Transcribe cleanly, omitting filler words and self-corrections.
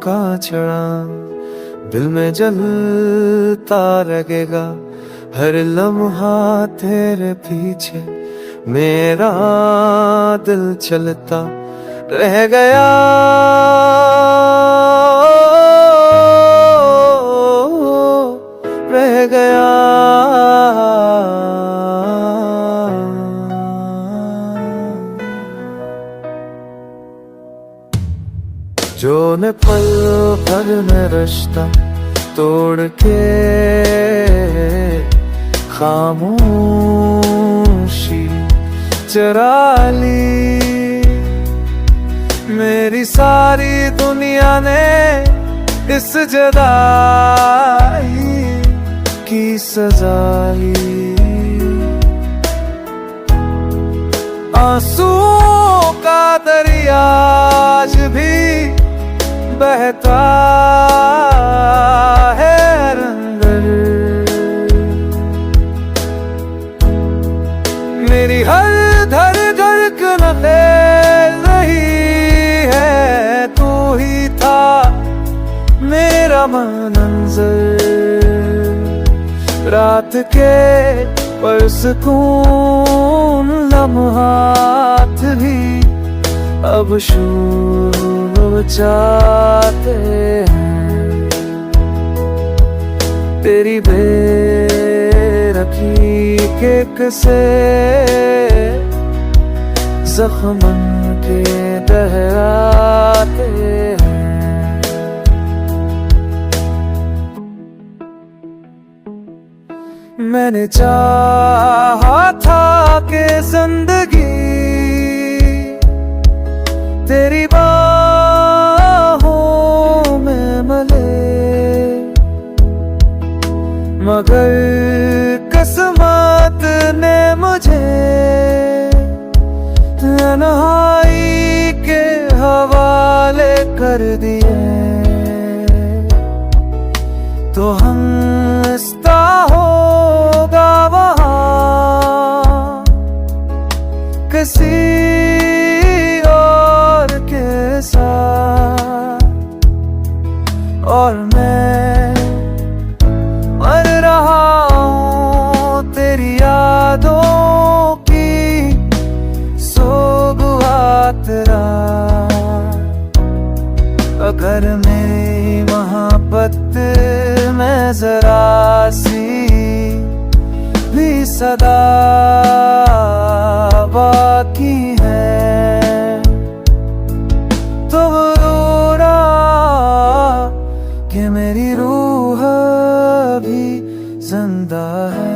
का चढ़ा दिल में जलता लगेगा हर लम्हा तेरे पीछे मेरा दिल चलता रह गया रह गया जो ने पल भर में रिश्ता तोड़ के खामोशी चुरा ली मेरी सारी दुनिया ने इस जुदाई की सजा ली आंसुओं का दरिया आज भी बहता है अंदर मेरी हर धड़कन खेल रही है तू ही था मेरा मंजर रात के परसकून लम्हात भी अब शूर चाहते हैं तेरी बेरखी के किसे जख्मन के दहराते हैं मैंने चाहा था कि जिंदगी तेरी बाहों में मले मगर किस्मत ने मुझे तन्हाई के हवाले कर दिए तो हंसता होगा वहाँ किसी और के साथ और मैं मर रहा हूँ तेरी यादों की सोगवात रात अगर मेरी मोहब्बत में जरा सी भी सदा बाकी है तो रोना कि मेरी रूह भी जिंदा है।